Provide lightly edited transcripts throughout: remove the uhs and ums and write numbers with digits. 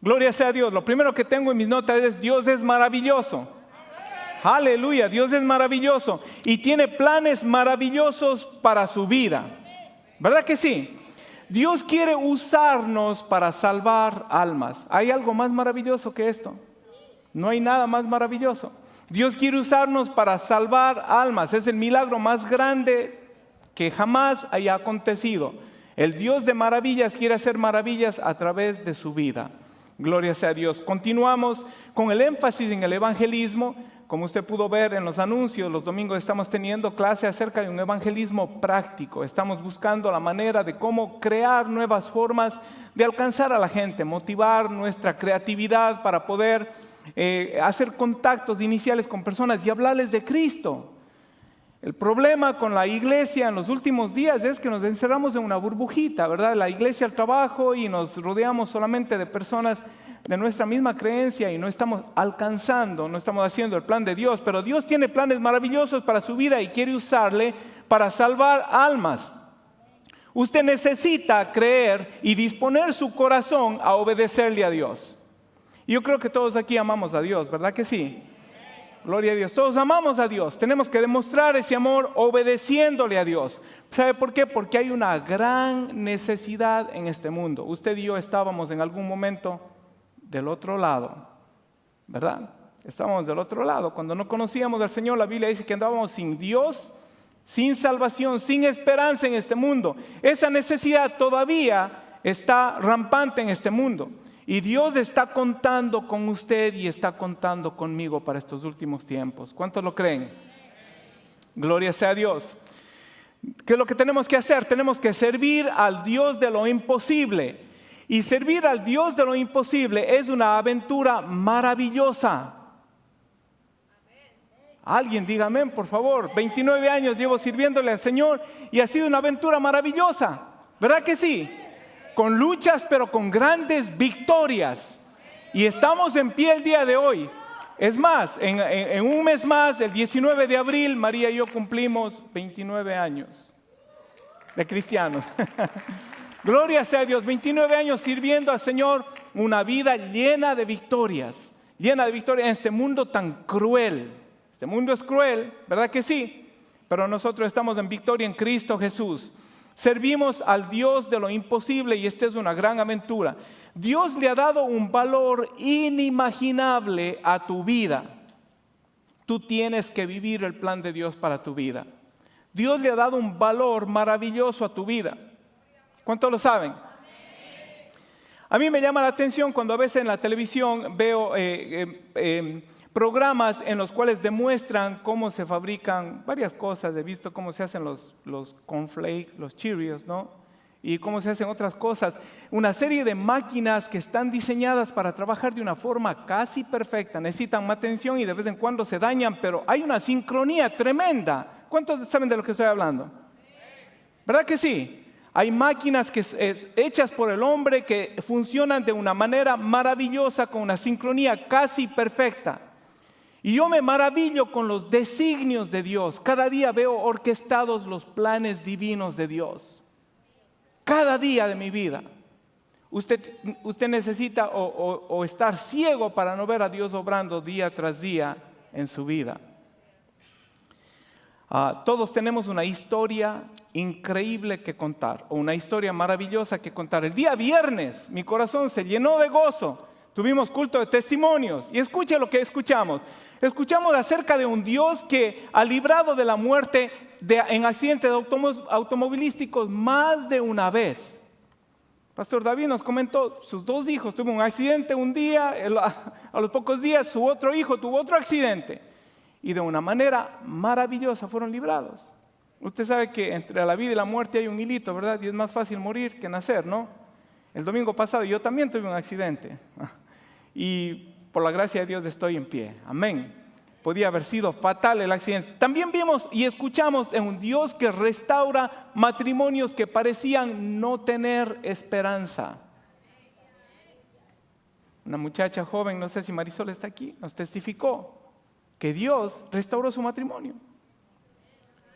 Gloria sea a Dios. Lo primero que tengo en mis notas es: Dios es maravilloso. Aleluya, Dios es maravilloso y tiene planes maravillosos para su vida. ¿Verdad que sí? Dios quiere usarnos para salvar almas. ¿Hay algo más maravilloso que esto? No hay nada más maravilloso. Dios quiere usarnos para salvar almas. Es el milagro más grande que jamás haya acontecido. El Dios de maravillas quiere hacer maravillas a través de su vida. Gloria sea a Dios. Continuamos con el énfasis en el evangelismo. Como usted pudo ver en los anuncios, los domingos estamos teniendo clase acerca de un evangelismo práctico. Estamos buscando la manera de cómo crear nuevas formas de alcanzar a la gente, motivar nuestra creatividad para poder hacer contactos iniciales con personas y hablarles de Cristo. El problema con la iglesia en los últimos días es que nos encerramos en una burbujita, ¿verdad? La iglesia, el trabajo, y nos rodeamos solamente de personas de nuestra misma creencia y no estamos alcanzando, no estamos haciendo el plan de Dios. Pero Dios tiene planes maravillosos para su vida y quiere usarle para salvar almas. Usted necesita creer y disponer su corazón a obedecerle a Dios. Y yo creo que todos aquí amamos a Dios, ¿verdad que sí? Gloria a Dios. Todos amamos a Dios. Tenemos que demostrar ese amor obedeciéndole a Dios. ¿Sabe por qué? Porque hay una gran necesidad en este mundo. Usted y yo estábamos en algún momento del otro lado, ¿verdad? Estábamos del otro lado. Cuando no conocíamos al Señor, la Biblia dice que andábamos sin Dios, sin salvación, sin esperanza en este mundo. Esa necesidad todavía está rampante en este mundo. Y Dios está contando con usted y está contando conmigo para estos últimos tiempos. ¿Cuántos lo creen? Gloria sea a Dios. ¿Qué es lo que tenemos que hacer? Tenemos que servir al Dios de lo imposible. Y servir al Dios de lo imposible es una aventura maravillosa. Alguien diga amén, por favor. 29 años llevo sirviéndole al Señor y ha sido una aventura maravillosa. ¿Verdad que sí? Con luchas, pero con grandes victorias. Y estamos en pie el día de hoy. Es más, en un mes más, el 19 de abril, María y yo cumplimos 29 años de cristianos. Gloria sea a Dios, 29 años sirviendo al Señor, una vida llena de victorias. Llena de victorias en este mundo tan cruel. Este mundo es cruel, ¿verdad que sí? Pero nosotros estamos en victoria en Cristo Jesús. Servimos al Dios de lo imposible y esta es una gran aventura. Dios le ha dado un valor inimaginable a tu vida. Tú tienes que vivir el plan de Dios para tu vida. Dios le ha dado un valor maravilloso a tu vida. ¿Cuántos lo saben? A mí me llama la atención cuando a veces en la televisión veo programas en los cuales demuestran cómo se fabrican varias cosas. He visto cómo se hacen los cornflakes, los Cheerios, ¿no? Y cómo se hacen otras cosas. Una serie de máquinas que están diseñadas para trabajar de una forma casi perfecta. Necesitan mantención y de vez en cuando se dañan, pero hay una sincronía tremenda. ¿Cuántos saben de lo que estoy hablando? ¿Verdad que sí? Hay máquinas hechas por el hombre que funcionan de una manera maravillosa, con una sincronía casi perfecta. Y yo me maravillo con los designios de Dios. Cada día veo orquestados los planes divinos de Dios. Cada día de mi vida. Usted necesita o estar ciego para no ver a Dios obrando día tras día en su vida. Todos tenemos una historia increíble que contar, o una historia maravillosa que contar. El día viernes mi corazón se llenó de gozo. Tuvimos culto de testimonios y escuche lo que escuchamos. Escuchamos acerca de un Dios que ha librado de la muerte en accidentes automovilísticos más de una vez. Pastor David nos comentó, sus dos hijos tuvieron un accidente un día, a los pocos días su otro hijo tuvo otro accidente y de una manera maravillosa fueron librados. Usted sabe que entre la vida y la muerte hay un hilito, ¿verdad? Y es más fácil morir que nacer, ¿no? El domingo pasado yo también tuve un accidente y por la gracia de Dios estoy en pie. Amén. Podía haber sido fatal el accidente. También vimos y escuchamos en un Dios que restaura matrimonios que parecían no tener esperanza. Una muchacha joven, no sé si Marisol está aquí, nos testificó que Dios restauró su matrimonio.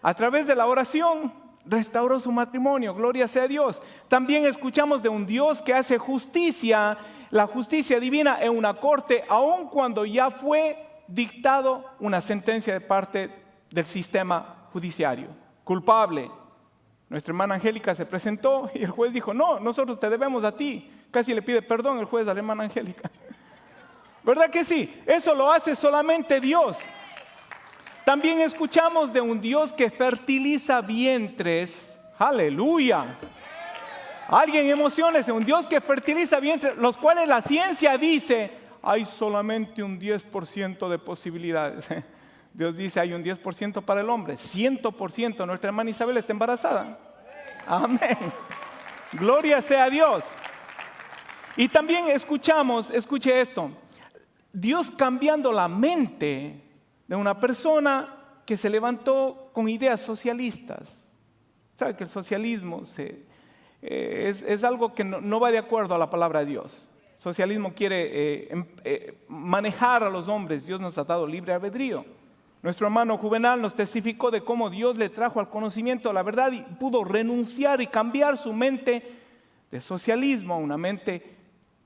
A través de la oración, restauró su matrimonio, gloria sea a Dios. También escuchamos de un Dios que hace justicia, la justicia divina en una corte, aun cuando ya fue dictado una sentencia de parte del sistema judiciario. Culpable. Nuestra hermana Angélica se presentó y el juez dijo, no, nosotros te debemos a ti. Casi le pide perdón el juez a la hermana Angélica. ¿Verdad que sí? Eso lo hace solamente Dios. También escuchamos de un Dios que fertiliza vientres. ¡Aleluya! Alguien emociones, un Dios que fertiliza vientres, los cuales la ciencia dice, hay solamente un 10% de posibilidades. Dios dice, hay un 10% para el hombre, 100%. Nuestra hermana Isabel está embarazada. Amén. Gloria sea a Dios. Y también escuchamos, escuche esto, Dios cambiando la mente de una persona que se levantó con ideas socialistas. ¿Sabe que el socialismo es algo que no va de acuerdo a la palabra de Dios? Socialismo quiere manejar a los hombres. Dios nos ha dado libre albedrío. Nuestro hermano Juvenal nos testificó de cómo Dios le trajo al conocimiento de la verdad y pudo renunciar y cambiar su mente de socialismo a una mente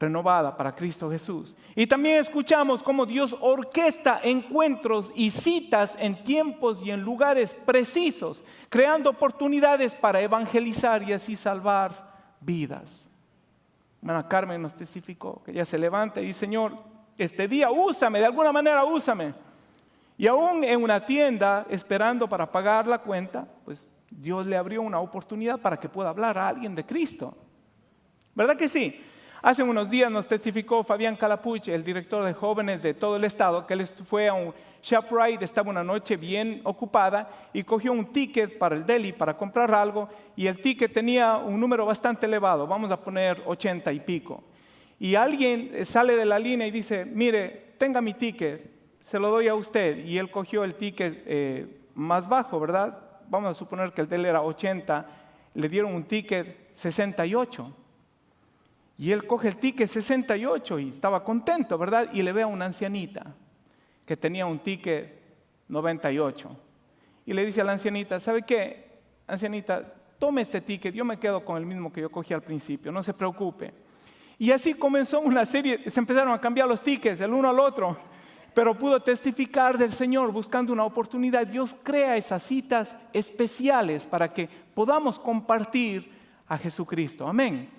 renovada para Cristo Jesús. Y también escuchamos cómo Dios orquesta encuentros y citas en tiempos y en lugares precisos, creando oportunidades para evangelizar y así salvar vidas. Hermana Carmen nos testificó que ella se levanta y dice, Señor, este día úsame, de alguna manera úsame. Y aún en una tienda, esperando para pagar la cuenta, pues Dios le abrió una oportunidad para que pueda hablar a alguien de Cristo. ¿Verdad que sí? Hace unos días nos testificó Fabián Calapuch, el director de jóvenes de todo el estado, que él fue a un ShopRite, estaba una noche bien ocupada y cogió un ticket para el deli para comprar algo y el ticket tenía un número bastante elevado, vamos a poner 80 y pico. Y alguien sale de la línea y dice, mire, tenga mi ticket, se lo doy a usted. Y él cogió el ticket más bajo, ¿verdad? Vamos a suponer que el de él era 80, le dieron un ticket 68. Y él coge el ticket 68 y estaba contento, ¿verdad? Y le ve a una ancianita que tenía un ticket 98. Y le dice a la ancianita, ¿sabe qué? Ancianita, tome este ticket, yo me quedo con el mismo que yo cogí al principio, no se preocupe. Y así comenzó una serie, se empezaron a cambiar los tickets el uno al otro, pero pudo testificar del Señor buscando una oportunidad. Dios crea esas citas especiales para que podamos compartir a Jesucristo. Amén.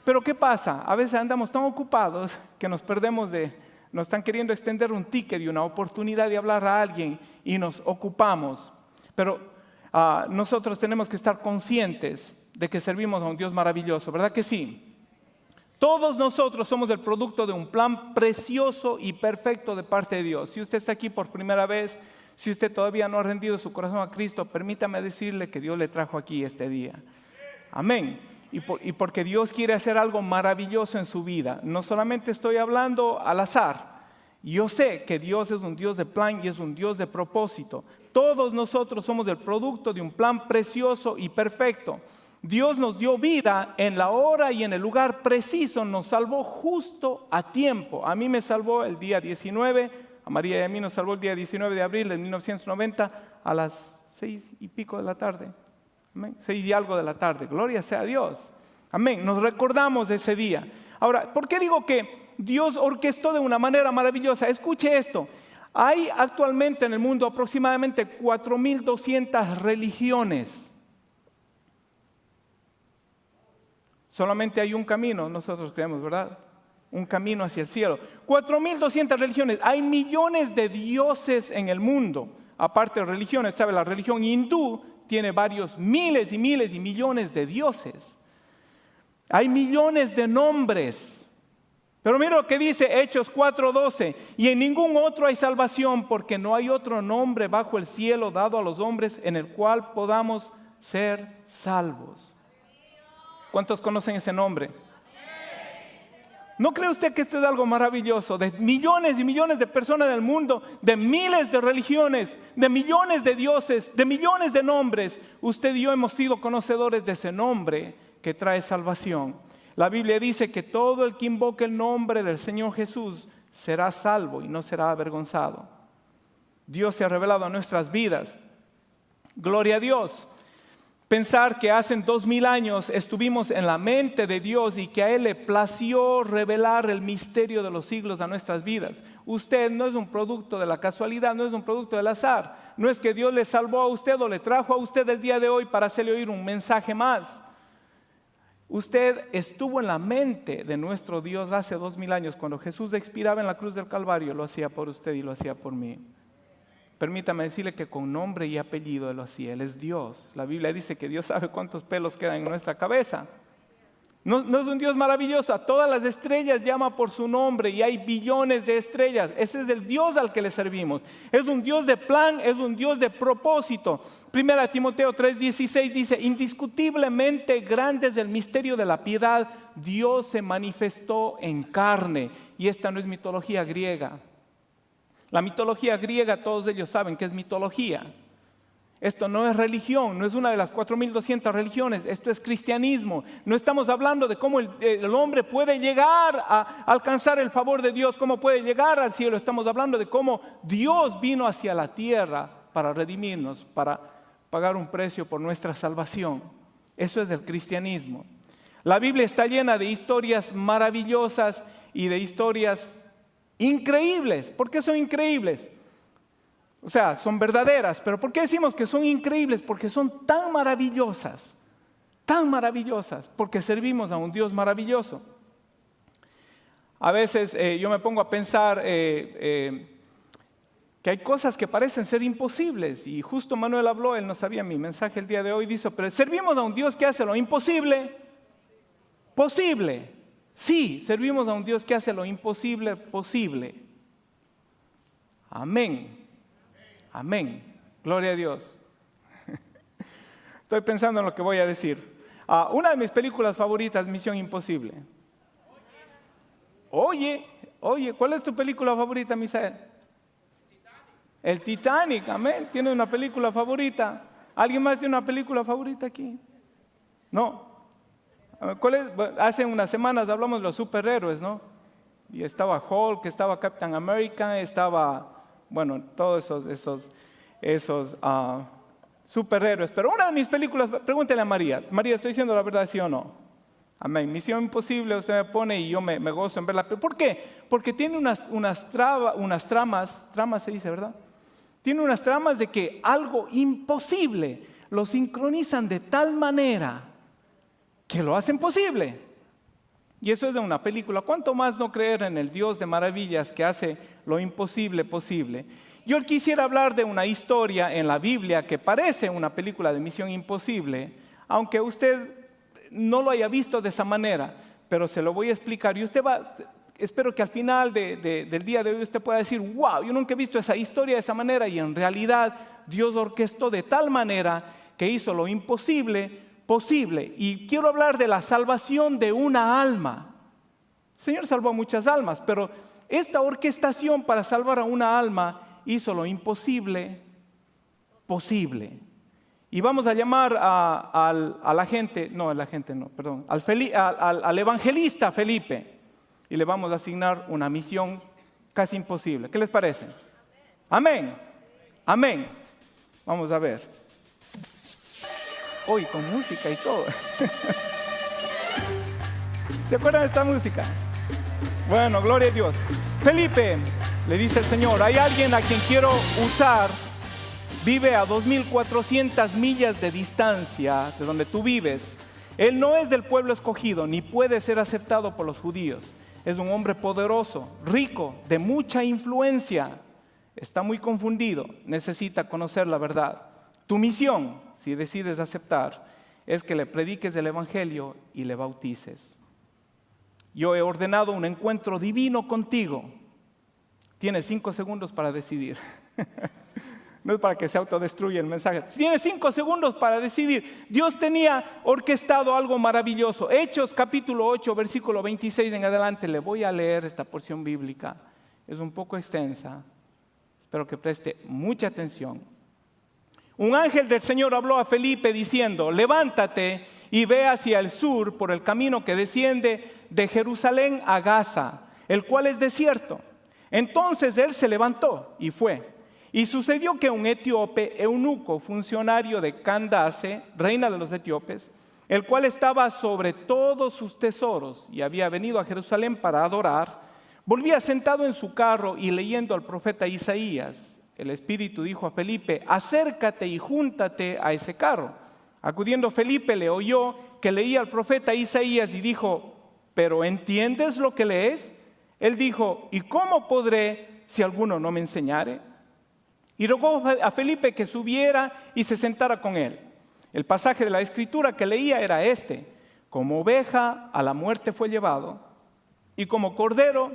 Pero ¿qué pasa? A veces andamos tan ocupados que nos perdemos nos están queriendo extender un ticket y una oportunidad de hablar a alguien y nos ocupamos. Pero nosotros tenemos que estar conscientes de que servimos a un Dios maravilloso, ¿verdad que sí? Todos nosotros somos el producto de un plan precioso y perfecto de parte de Dios. Si usted está aquí por primera vez, si usted todavía no ha rendido su corazón a Cristo, permítame decirle que Dios le trajo aquí este día. Amén. Y porque Dios quiere hacer algo maravilloso en su vida. No solamente estoy hablando al azar. Yo sé que Dios es un Dios de plan y es un Dios de propósito. Todos nosotros somos el producto de un plan precioso y perfecto. Dios nos dio vida en la hora y en el lugar preciso. Nos salvó justo a tiempo. A mí me salvó el día 19. A María y a mí nos salvó el día 19 de abril de 1990 a las 6 y pico de la tarde. Amén. 6 y algo de la tarde, gloria sea a Dios. Amén, nos recordamos de ese día. Ahora, ¿por qué digo que Dios orquestó de una manera maravillosa? Escuche esto, hay actualmente en el mundo aproximadamente 4,200 religiones. Solamente hay un camino, nosotros creemos, ¿verdad? Un camino hacia el cielo. 4,200 religiones, hay millones de dioses en el mundo. Aparte de religiones, ¿sabe? La religión hindú tiene varios miles y miles y millones de dioses. Hay millones de nombres. Pero mira lo que dice Hechos 4:12. Y en ningún otro hay salvación, porque no hay otro nombre bajo el cielo dado a los hombres en el cual podamos ser salvos. ¿Cuántos conocen ese nombre? ¿No cree usted que esto es algo maravilloso? De millones y millones de personas del mundo, de miles de religiones, de millones de dioses, de millones de nombres. Usted y yo hemos sido conocedores de ese nombre que trae salvación. La Biblia dice que todo el que invoque el nombre del Señor Jesús será salvo y no será avergonzado. Dios se ha revelado a nuestras vidas. Gloria a Dios. Pensar que hace 2000 años estuvimos en la mente de Dios y que a Él le plació revelar el misterio de los siglos a nuestras vidas. Usted no es un producto de la casualidad, no es un producto del azar. No es que Dios le salvó a usted o le trajo a usted el día de hoy para hacerle oír un mensaje más. Usted estuvo en la mente de nuestro Dios hace 2000 años. Cuando Jesús expiraba en la cruz del Calvario, lo hacía por usted y lo hacía por mí. Permítame decirle que con nombre y apellido Él lo hacía. Él es Dios. La Biblia dice que Dios sabe cuántos pelos quedan en nuestra cabeza. No es un Dios maravilloso. A todas las estrellas llama por su nombre y hay billones de estrellas. Ese es el Dios al que le servimos. Es un Dios de plan, es un Dios de propósito. 1 Timoteo 3:16 dice: indiscutiblemente grande es el misterio de la piedad. Dios se manifestó en carne. Y esta no es mitología griega. La mitología griega, todos ellos saben que es mitología. Esto no es religión, no es una de las 4200 religiones, esto es cristianismo. No estamos hablando de cómo el hombre puede llegar a alcanzar el favor de Dios, cómo puede llegar al cielo. Estamos hablando de cómo Dios vino hacia la tierra para redimirnos, para pagar un precio por nuestra salvación. Eso es el cristianismo. La Biblia está llena de historias maravillosas y de historias increíbles. ¿Por qué son increíbles? O sea, son verdaderas, pero ¿por qué decimos que son increíbles? Porque son tan maravillosas, porque servimos a un Dios maravilloso. A veces yo me pongo a pensar que hay cosas que parecen ser imposibles, y justo Manuel habló, él no sabía mi mensaje el día de hoy, dice: pero servimos a un Dios que hace lo imposible posible. Sí, servimos a un Dios que hace lo imposible posible. Amén. Amén. Gloria a Dios. Estoy pensando en lo que voy a decir. Una de mis películas favoritas, Misión Imposible. Oye, ¿cuál es tu película favorita, Misael? El Titanic, amén. ¿Tiene una película favorita? ¿Alguien más tiene una película favorita aquí? No. ¿Cuál es? Hace unas semanas hablamos de los superhéroes, ¿no? Y estaba Hulk, estaba Captain America, estaba, bueno, todos esos superhéroes. Pero una de mis películas, pregúntele a María. María, ¿estoy diciendo la verdad, sí o no? Amén. Misión Imposible, usted me pone y yo me gozo en verla. ¿Por qué? Porque tiene unas tramas se dice, ¿verdad? Tiene unas tramas de que algo imposible lo sincronizan de tal manera que lo hacen posible. Y eso es de una película. ¿Cuánto más no creer en el Dios de maravillas que hace lo imposible posible? Yo quisiera hablar de una historia en la Biblia que parece una película de Misión Imposible, aunque usted no lo haya visto de esa manera, pero se lo voy a explicar. Y usted espero que al final del día de hoy usted pueda decir: wow, yo nunca he visto esa historia de esa manera. Y en realidad Dios orquestó de tal manera que hizo lo imposible posible. Y quiero hablar de la salvación de una alma. El Señor salvó a muchas almas, pero esta orquestación para salvar a una alma hizo lo imposible posible. Y vamos a llamar al evangelista Felipe, y le vamos a asignar una misión casi imposible. ¿Qué les parece? Amén. Amén. Vamos a ver. Hoy con música y todo. ¿Se acuerdan de esta música? Bueno, gloria a Dios. Felipe, le dice el Señor: hay alguien a quien quiero usar. Vive a 2400 millas de distancia de donde tú vives. Él no es del pueblo escogido, ni puede ser aceptado por los judíos. Es un hombre poderoso, rico, de mucha influencia. Está muy confundido, necesita conocer la verdad. Tu misión, si decides aceptar, es que le prediques el evangelio y le bautices. Yo he ordenado un encuentro divino contigo. Tienes 5 segundos para decidir. No es para que se autodestruya el mensaje. Tienes 5 segundos para decidir. Dios tenía orquestado algo maravilloso. Hechos capítulo 8, versículo 26 en adelante. Le voy a leer esta porción bíblica. Es un poco extensa. Espero que preste mucha atención. Un ángel del Señor habló a Felipe diciendo: levántate y ve hacia el sur por el camino que desciende de Jerusalén a Gaza, el cual es desierto. Entonces él se levantó y fue. Y sucedió que un etíope, eunuco, funcionario de Candace, reina de los etíopes, el cual estaba sobre todos sus tesoros y había venido a Jerusalén para adorar, volvía sentado en su carro y leyendo al profeta Isaías. El Espíritu dijo a Felipe: acércate y júntate a ese carro. Acudiendo Felipe le oyó que leía al profeta Isaías y dijo: ¿pero entiendes lo que lees? Él dijo: ¿y cómo podré si alguno no me enseñare? Y rogó a Felipe que subiera y se sentara con él. El pasaje de la escritura que leía era este: como oveja a la muerte fue llevado, y como cordero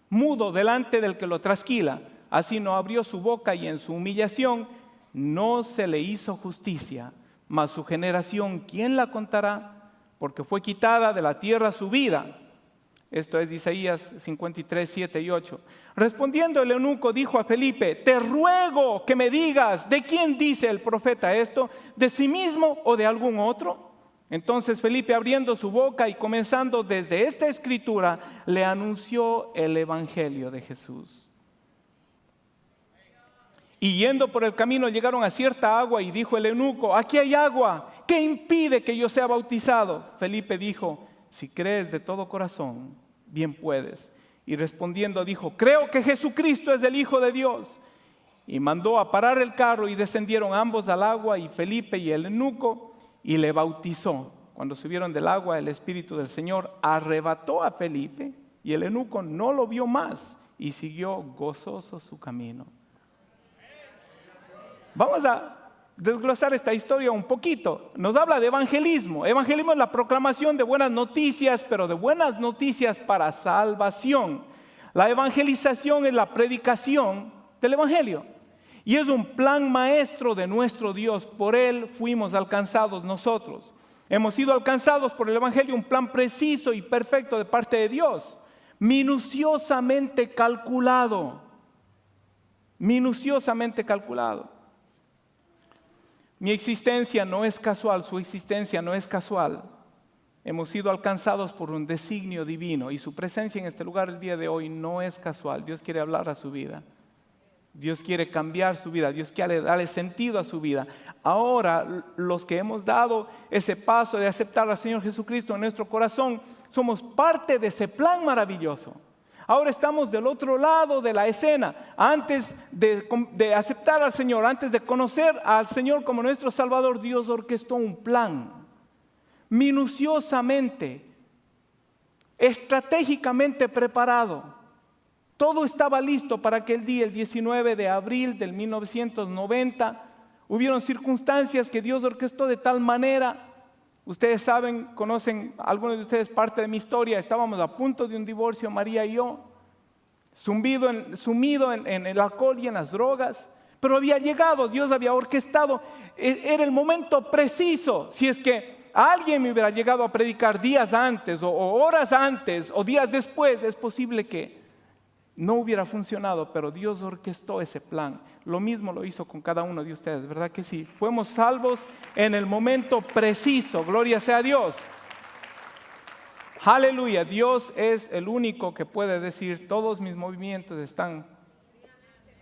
mudo delante del que lo trasquila, así no abrió su boca, y en su humillación no se le hizo justicia. Mas su generación, ¿quién la contará? Porque fue quitada de la tierra su vida. Esto es Isaías 53, 7 y 8. Respondiendo el eunuco dijo a Felipe: te ruego que me digas, ¿de quién dice el profeta esto? ¿De sí mismo o de algún otro? Entonces Felipe, abriendo su boca y comenzando desde esta escritura, le anunció el evangelio de Jesús. Y yendo por el camino llegaron a cierta agua y dijo el eunuco: aquí hay agua, ¿qué impide que yo sea bautizado? Felipe dijo: si crees de todo corazón, bien puedes. Y respondiendo dijo: creo que Jesucristo es el Hijo de Dios. Y mandó a parar el carro y descendieron ambos al agua, y Felipe y el eunuco, y le bautizó. Cuando subieron del agua, el Espíritu del Señor arrebató a Felipe, y el eunuco no lo vio más y siguió gozoso su camino. Vamos a desglosar esta historia un poquito. Nos habla de evangelismo. Evangelismo es la proclamación de buenas noticias, pero de buenas noticias para salvación. La evangelización es la predicación del evangelio. Y es un plan maestro de nuestro Dios. Por él fuimos alcanzados nosotros. Hemos sido alcanzados por el evangelio, un plan preciso y perfecto de parte de Dios. Minuciosamente calculado. Minuciosamente calculado. Mi existencia no es casual, su existencia no es casual. Hemos sido alcanzados por un designio divino y su presencia en este lugar el día de hoy no es casual. Dios quiere hablar a su vida. Dios quiere cambiar su vida. Dios quiere darle sentido a su vida. Ahora, los que hemos dado ese paso de aceptar al Señor Jesucristo en nuestro corazón, somos parte de ese plan maravilloso. Ahora estamos del otro lado de la escena. Antes de aceptar al Señor, antes de conocer al Señor como nuestro Salvador, Dios orquestó un plan minuciosamente, estratégicamente preparado. Todo estaba listo para aquel día, el 19 de abril del 1990. Hubieron circunstancias que Dios orquestó de tal manera. Ustedes saben, conocen, algunos de ustedes parte de mi historia. Estábamos a punto de un divorcio, María y yo, sumido en el alcohol y en las drogas. Pero había llegado, Dios había orquestado. Era el momento preciso. Si es que alguien me hubiera llegado a predicar días antes o horas antes o días después, es posible que no hubiera funcionado, pero Dios orquestó ese plan. Lo mismo lo hizo con cada uno de ustedes, ¿verdad que sí? Fuimos salvos en el momento preciso, gloria sea a Dios. Aleluya, Dios es el único que puede decir: todos mis movimientos están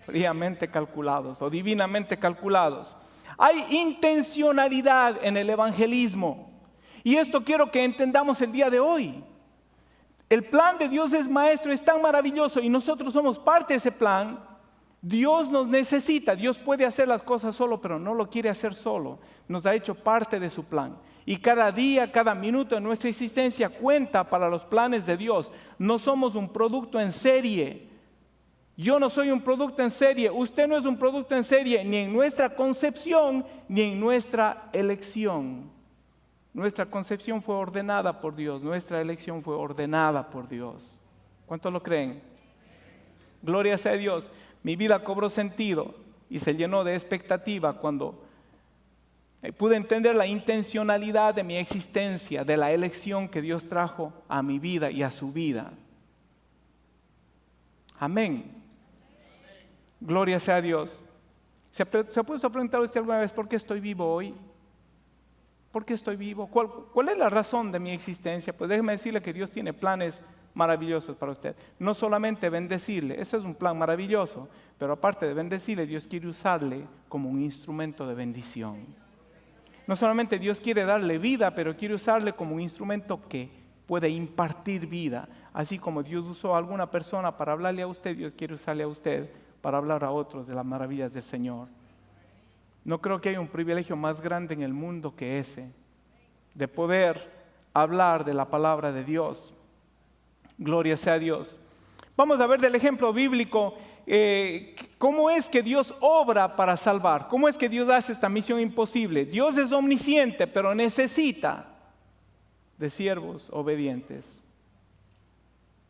fríamente calculados o divinamente calculados. Hay intencionalidad en el evangelismo, y esto quiero que entendamos el día de hoy. El plan de Dios es maestro, es tan maravilloso y nosotros somos parte de ese plan. Dios nos necesita, Dios puede hacer las cosas solo, pero no lo quiere hacer solo. Nos ha hecho parte de su plan. Y cada día, cada minuto de nuestra existencia cuenta para los planes de Dios. No somos un producto en serie. Yo no soy un producto en serie. Usted no es un producto en serie, ni en nuestra concepción, ni en nuestra elección. Nuestra concepción fue ordenada por Dios, nuestra elección fue ordenada por Dios. ¿Cuántos lo creen? Gloria sea a Dios. Mi vida cobró sentido y se llenó de expectativa cuando pude entender la intencionalidad de mi existencia, de la elección que Dios trajo a mi vida y a su vida. Amén. Gloria sea a Dios. ¿Se ha puesto a preguntar usted alguna vez por qué estoy vivo hoy? ¿Por qué estoy vivo? ¿Cuál es la razón de mi existencia? Pues déjeme decirle que Dios tiene planes maravillosos para usted. No solamente bendecirle, eso es un plan maravilloso, pero aparte de bendecirle, Dios quiere usarle como un instrumento de bendición. No solamente Dios quiere darle vida, pero quiere usarle como un instrumento que puede impartir vida. Así como Dios usó a alguna persona para hablarle a usted, Dios quiere usarle a usted para hablar a otros de las maravillas del Señor. No creo que haya un privilegio más grande en el mundo que ese, de poder hablar de la palabra de Dios. Gloria sea a Dios. Vamos a ver del ejemplo bíblico cómo es que Dios obra para salvar, cómo es que Dios hace esta misión imposible. Dios es omnisciente, pero necesita de siervos obedientes.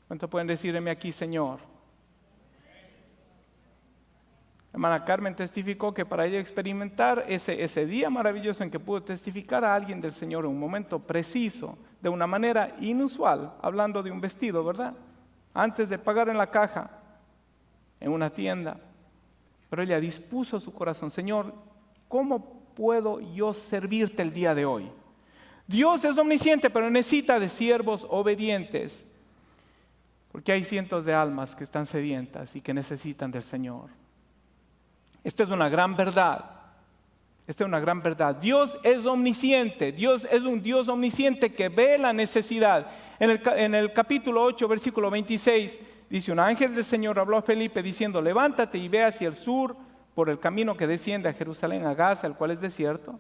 ¿Cuánto pueden decirme aquí, Señor? Hermana Carmen testificó que para ella experimentar ese día maravilloso en que pudo testificar a alguien del Señor en un momento preciso, de una manera inusual, hablando de un vestido, ¿verdad? Antes de pagar en la caja, en una tienda. Pero ella dispuso su corazón: Señor, ¿cómo puedo yo servirte el día de hoy? Dios es omnisciente, pero necesita de siervos obedientes, porque hay cientos de almas que están sedientas y que necesitan del Señor. Esta es una gran verdad. Esta es una gran verdad. Dios es omnisciente. Dios es un Dios omnisciente que ve la necesidad. En el capítulo 8, versículo 26, dice: un ángel del Señor habló a Felipe diciendo: levántate y ve hacia el sur por el camino que desciende a Jerusalén, a Gaza, el cual es desierto.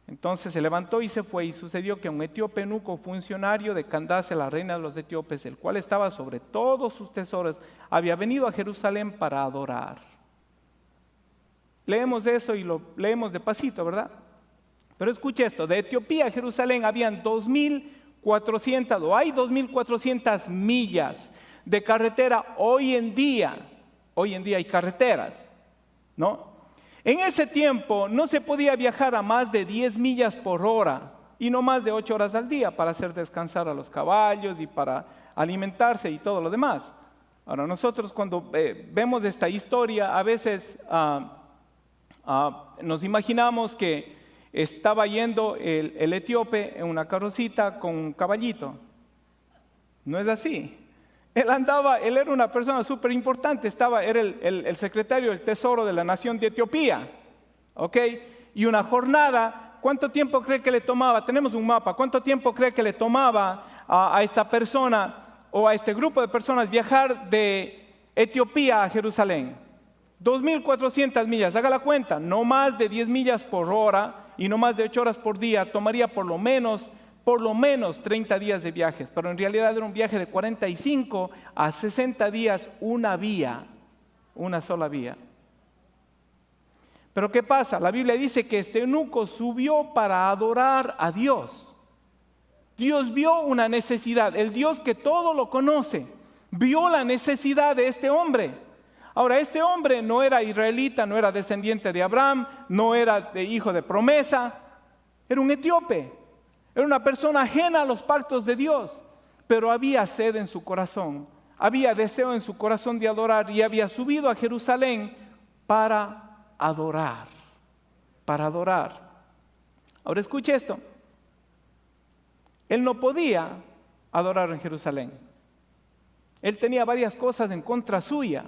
Entonces se levantó y se fue, y sucedió que un etíope eunuco, funcionario de Candace, la reina de los etíopes, el cual estaba sobre todos sus tesoros, había venido a Jerusalén para adorar. Leemos eso y lo leemos de pasito, ¿verdad? Pero escuche esto: de Etiopía a Jerusalén habían 2.400, o hay 2.400 millas de carretera hoy en día. Hoy en día hay carreteras, ¿no? En ese tiempo no se podía viajar a más de 10 millas por hora y no más de 8 horas al día para hacer descansar a los caballos y para alimentarse y todo lo demás. Ahora nosotros cuando vemos esta historia a veces nos imaginamos que estaba yendo el etíope en una carrocita con un caballito. No es así. Él era una persona súper importante, era el secretario del tesoro de la nación de Etiopía. ¿Ok? Y una jornada, ¿cuánto tiempo cree que le tomaba? Tenemos un mapa. ¿Cuánto tiempo cree que le tomaba a esta persona o a este grupo de personas viajar de Etiopía a Jerusalén? 2.400 millas, haga la cuenta, no más de 10 millas por hora y no más de 8 horas por día, tomaría por lo menos 30 días de viajes, pero en realidad era un viaje de 45 a 60 días, una sola vía. Pero ¿qué pasa? La Biblia dice que este eunuco subió para adorar a Dios. Dios vio una necesidad, el Dios que todo lo conoce, vio la necesidad de este hombre. Ahora, este hombre no era israelita, no era descendiente de Abraham, no era hijo de promesa, era un etíope, era una persona ajena a los pactos de Dios, pero había sed en su corazón, había deseo en su corazón de adorar y había subido a Jerusalén para adorar, Ahora escuche esto, él no podía adorar en Jerusalén, él tenía varias cosas en contra suya.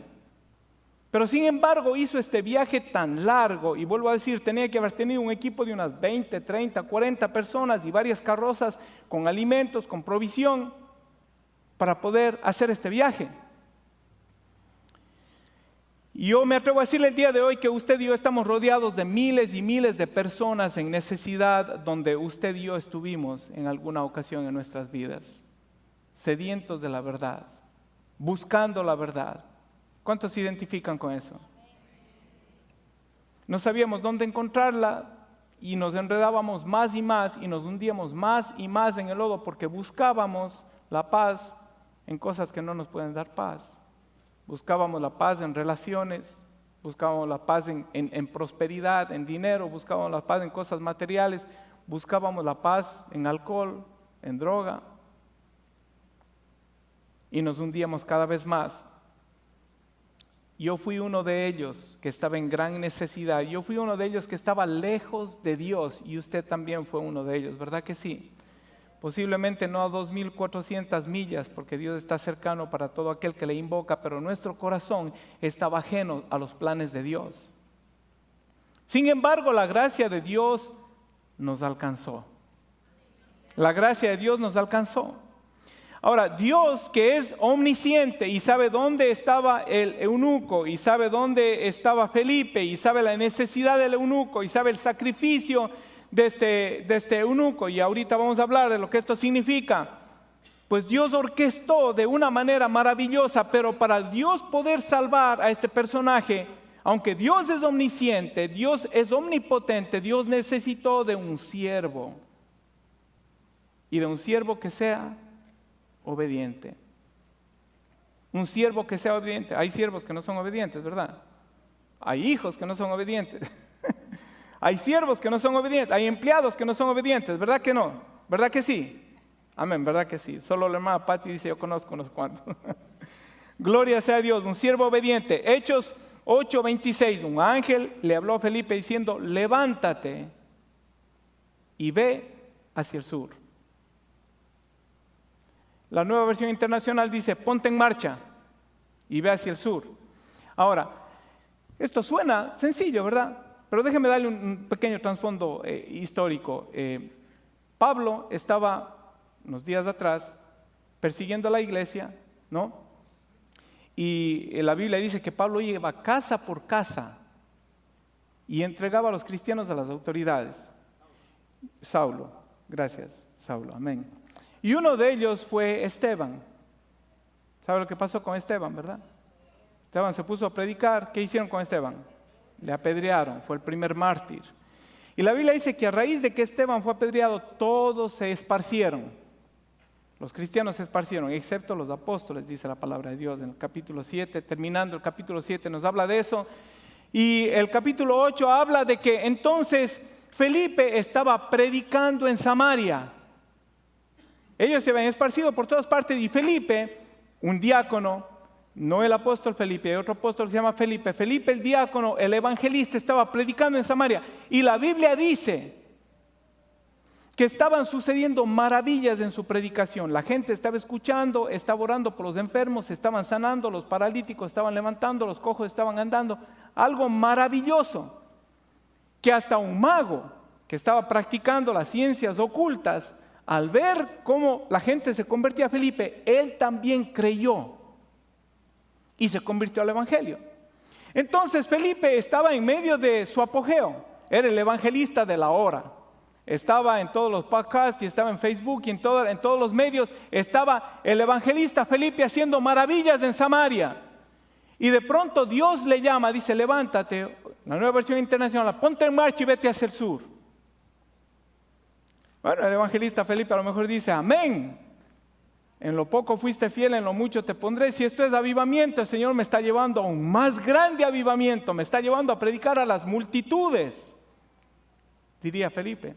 Pero sin embargo hizo este viaje tan largo, y vuelvo a decir, tenía que haber tenido un equipo de unas 20, 30, 40 personas y varias carrozas con alimentos, con provisión, para poder hacer este viaje. Y yo me atrevo a decirle el día de hoy que usted y yo estamos rodeados de miles y miles de personas en necesidad, donde usted y yo estuvimos en alguna ocasión en nuestras vidas, sedientos de la verdad, buscando la verdad. ¿Cuántos se identifican con eso? No sabíamos dónde encontrarla y nos enredábamos más y más y nos hundíamos más y más en el lodo porque buscábamos la paz en cosas que no nos pueden dar paz. Buscábamos la paz en relaciones, buscábamos la paz en prosperidad, en dinero, buscábamos la paz en cosas materiales, buscábamos la paz en alcohol, en droga, y nos hundíamos cada vez más. Yo fui uno de ellos que estaba en gran necesidad. Yo fui uno de ellos que estaba lejos de Dios y usted también fue uno de ellos, ¿verdad que sí? Posiblemente no a 2.400 millas, porque Dios está cercano para todo aquel que le invoca, pero nuestro corazón estaba ajeno a los planes de Dios. Sin embargo, la gracia de Dios nos alcanzó. La gracia de Dios nos alcanzó. Ahora, Dios, que es omnisciente y sabe dónde estaba el eunuco, y sabe dónde estaba Felipe, y sabe la necesidad del eunuco, y sabe el sacrificio de este eunuco, y ahorita vamos a hablar de lo que esto significa. Pues Dios orquestó de una manera maravillosa, pero para Dios poder salvar a este personaje, aunque Dios es omnisciente, Dios es omnipotente, Dios necesitó de un siervo, y de un siervo que sea obediente. Un siervo que sea obediente. Hay siervos que no son obedientes, ¿verdad? Hay hijos que no son obedientes. Hay siervos que no son obedientes. Hay empleados que no son obedientes, ¿verdad que no? ¿Verdad que sí? Amén, ¿verdad que sí? Solo la hermana Patti dice, yo conozco unos cuantos. Gloria sea a Dios, un siervo obediente. Hechos 8:26, un ángel le habló a Felipe diciendo, levántate y ve hacia el sur. La Nueva Versión Internacional dice, ponte en marcha y ve hacia el sur. Ahora, esto suena sencillo, ¿verdad? Pero déjeme darle un pequeño trasfondo histórico. Pablo estaba, unos días atrás, persiguiendo a la iglesia, ¿no? Y la Biblia dice que Pablo iba casa por casa y entregaba a los cristianos a las autoridades. Saulo, gracias, Saulo, amén. Y uno de ellos fue Esteban. ¿Sabe lo que pasó con Esteban, verdad? Esteban se puso a predicar. ¿Qué hicieron con Esteban? Le apedrearon, fue el primer mártir. Y la Biblia dice que a raíz de que Esteban fue apedreado, todos se esparcieron. Los cristianos se esparcieron, excepto los apóstoles, dice la palabra de Dios en el capítulo 7. Terminando el capítulo 7 nos habla de eso. Y el capítulo 8 habla de que entonces Felipe estaba predicando en Samaria. Ellos se habían esparcido por todas partes y Felipe, un diácono, no el apóstol Felipe, hay otro apóstol que se llama Felipe. Felipe el diácono, el evangelista, estaba predicando en Samaria. Y la Biblia dice que estaban sucediendo maravillas en su predicación. La gente estaba escuchando, estaba orando por los enfermos, estaban sanando, los paralíticos estaban levantando, los cojos estaban andando. Algo maravilloso, que hasta un mago que estaba practicando las ciencias ocultas, al ver cómo la gente se convertía a Felipe, él también creyó y se convirtió al evangelio. Entonces Felipe estaba en medio de su apogeo, era el evangelista de la hora. Estaba en todos los podcasts y estaba en Facebook y en todos los medios. Estaba el evangelista Felipe haciendo maravillas en Samaria. Y de pronto Dios le llama, dice, levántate, la Nueva Versión Internacional, ponte en marcha y vete hacia el sur. Bueno, el evangelista Felipe a lo mejor dice, amén. En lo poco fuiste fiel, en lo mucho te pondré. Si esto es avivamiento, el Señor me está llevando a un más grande avivamiento. Me está llevando a predicar a las multitudes, diría Felipe.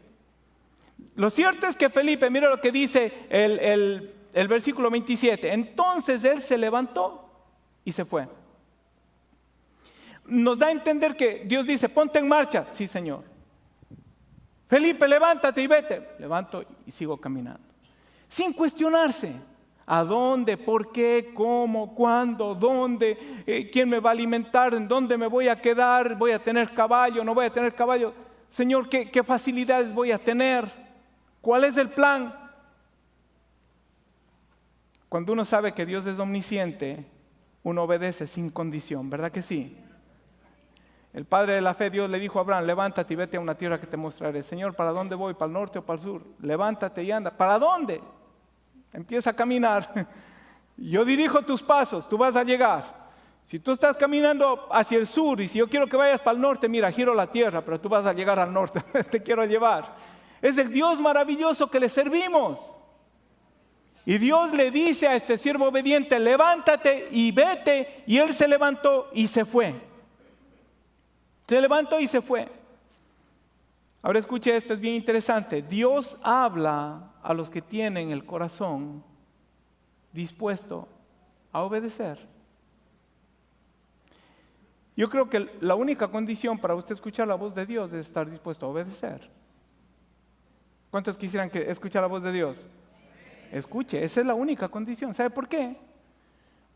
Lo cierto es que Felipe, mira lo que dice el versículo 27. Entonces él se levantó y se fue. Nos da a entender que Dios dice, ponte en marcha. Sí, Señor. Felipe, levántate y vete. Levanto y sigo caminando. Sin cuestionarse. ¿A dónde? ¿Por qué? ¿Cómo? ¿Cuándo? ¿Dónde? ¿Quién me va a alimentar? ¿En dónde me voy a quedar? ¿Voy a tener caballo? ¿No voy a tener caballo? Señor, ¿qué facilidades voy a tener? ¿Cuál es el plan? Cuando uno sabe que Dios es omnisciente, uno obedece sin condición, ¿verdad que sí? El padre de la fe, Dios le dijo a Abraham, levántate y vete a una tierra que te mostraré. Señor, ¿para dónde voy? ¿Para el norte o para el sur? Levántate y anda. ¿Para dónde? Empieza a caminar. Yo dirijo tus pasos, tú vas a llegar. Si tú estás caminando hacia el sur y si yo quiero que vayas para el norte, mira, giro la tierra, pero tú vas a llegar al norte. Te quiero llevar. Es el Dios maravilloso que le servimos. Y Dios le dice a este siervo obediente, levántate y vete. Y él se levantó y se fue. Se levantó y se fue. Ahora escuche esto, es bien interesante. Dios habla a los que tienen el corazón dispuesto a obedecer. Yo creo que la única condición para usted escuchar la voz de Dios es estar dispuesto a obedecer. ¿Cuántos quisieran escuchar la voz de Dios? Escuche, esa es la única condición. ¿Sabe por qué?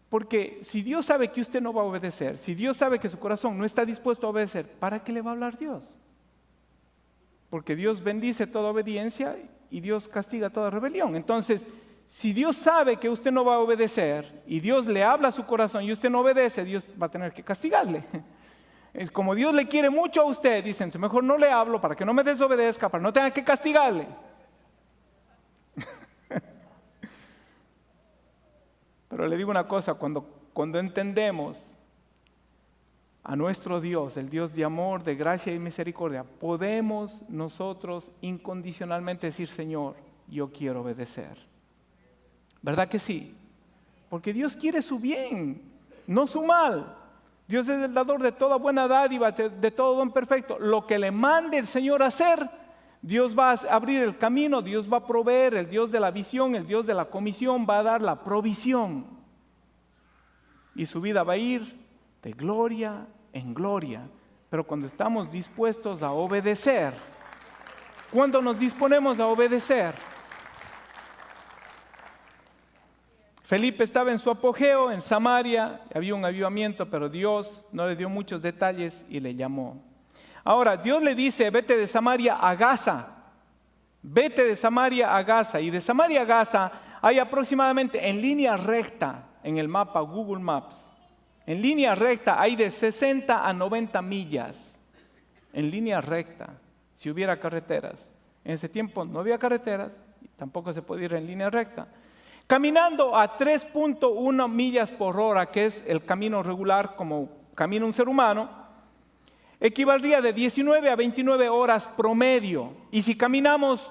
Porque si Dios sabe que usted no va a obedecer, si Dios sabe que su corazón no está dispuesto a obedecer, ¿para qué le va a hablar Dios? Porque Dios bendice toda obediencia y Dios castiga toda rebelión. Entonces, si Dios sabe que usted no va a obedecer y Dios le habla a su corazón y usted no obedece, Dios va a tener que castigarle. Como Dios le quiere mucho a usted, dicen, mejor no le hablo para que no me desobedezca, para no tenga que castigarle. Pero le digo una cosa, cuando entendemos a nuestro Dios, el Dios de amor, de gracia y misericordia, podemos nosotros incondicionalmente decir, Señor, yo quiero obedecer. ¿Verdad que sí? Porque Dios quiere su bien, no su mal. Dios es el dador de toda buena dádiva, de todo don perfecto. Lo que le mande el Señor a hacer, Dios va a abrir el camino, Dios va a proveer, el Dios de la visión, el Dios de la comisión va a dar la provisión. Y su vida va a ir de gloria en gloria. Pero cuando estamos dispuestos a obedecer, cuando nos disponemos a obedecer. Felipe estaba en su apogeo en Samaria, había un avivamiento, pero Dios no le dio muchos detalles y le llamó. Ahora, Dios le dice, vete de Samaria a Gaza. Vete de Samaria a Gaza. Y de Samaria a Gaza hay aproximadamente en línea recta, en el mapa Google Maps, en línea recta hay de 60 a 90 millas. En línea recta, si hubiera carreteras. En ese tiempo no había carreteras, tampoco se podía ir en línea recta. Caminando a 3.1 millas por hora, que es el camino regular como camina un ser humano, equivaldría de 19 a 29 horas promedio. Y si caminamos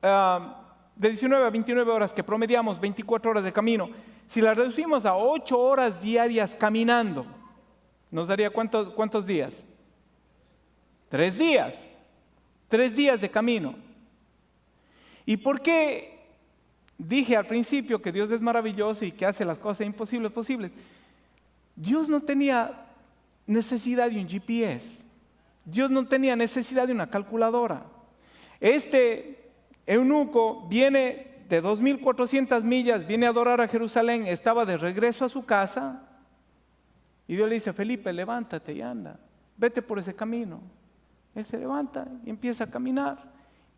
de 19 a 29 horas, que promediamos 24 horas de camino, si las reducimos a 8 horas diarias caminando, ¿nos daría cuántos días? 3 días. 3 días de camino. ¿Y por qué dije al principio que Dios es maravilloso y que hace las cosas imposibles posibles? Dios no tenía necesidad de un GPS. Dios no tenía necesidad de una calculadora. Este eunuco viene de 2.400 millas, viene a adorar a Jerusalén, estaba de regreso a su casa y Dios le dice, Felipe, levántate y anda, vete por ese camino. Él se levanta y empieza a caminar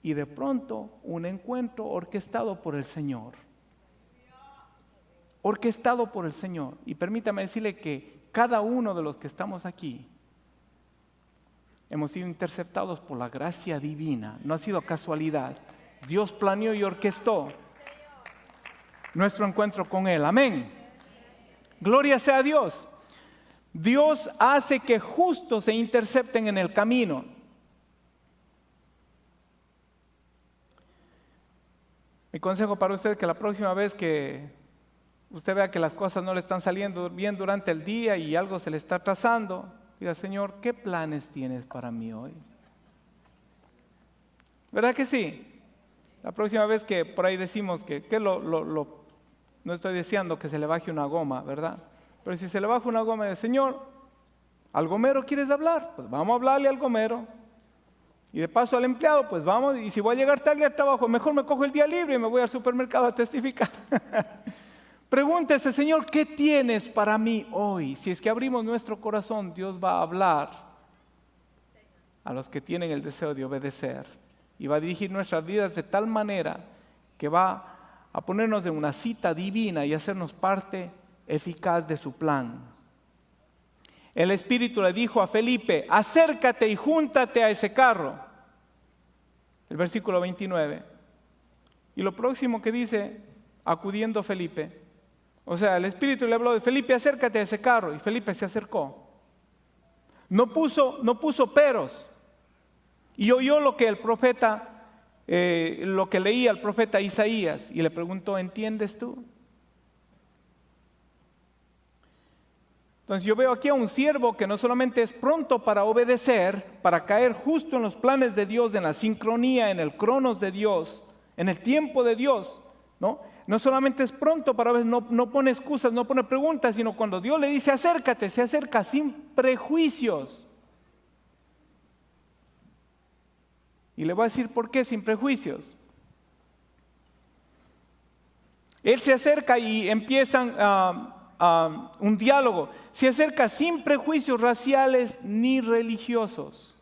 y de pronto un encuentro orquestado por el Señor. Orquestado por el Señor. Y permítame decirle que cada uno de los que estamos aquí hemos sido interceptados por la gracia divina, no ha sido casualidad. Dios planeó y orquestó nuestro encuentro con Él. Amén. Gloria sea a Dios. Dios hace que justos se intercepten en el camino. Mi consejo para usted es que la próxima vez que usted vea que las cosas no le están saliendo bien durante el día y algo se le está atrasando, diga, Señor, ¿qué planes tienes para mí hoy? ¿Verdad que sí? La próxima vez que por ahí decimos que no estoy deseando que se le baje una goma, ¿verdad? Pero si se le baja una goma, Señor, ¿al gomero quieres hablar? Pues vamos a hablarle al gomero. Y de paso al empleado, pues vamos, y si voy a llegar tarde al trabajo, mejor me cojo el día libre y me voy al supermercado a testificar. Pregúntese, Señor, ¿qué tienes para mí hoy? Si es que abrimos nuestro corazón, Dios va a hablar a los que tienen el deseo de obedecer. Y va a dirigir nuestras vidas de tal manera que va a ponernos en una cita divina y hacernos parte eficaz de su plan. El Espíritu le dijo a Felipe, acércate y júntate a ese carro. El versículo 29. Y lo próximo que dice, acudiendo Felipe. O sea, el Espíritu le habló de Felipe, acércate a ese carro. Y Felipe se acercó. No puso peros. Y oyó lo que el profeta, lo que leía el profeta Isaías. Y le preguntó, ¿entiendes tú? Entonces yo veo aquí a un siervo que no solamente es pronto para obedecer, para caer justo en los planes de Dios, en la sincronía, en el cronos de Dios, en el tiempo de Dios, ¿no? no solamente es pronto para ver, no pone excusas, no pone preguntas, sino cuando Dios le dice acércate, se acerca sin prejuicios. Y le voy a decir por qué sin prejuicios. Él se acerca y empiezan un diálogo. Se acerca sin prejuicios raciales ni religiosos.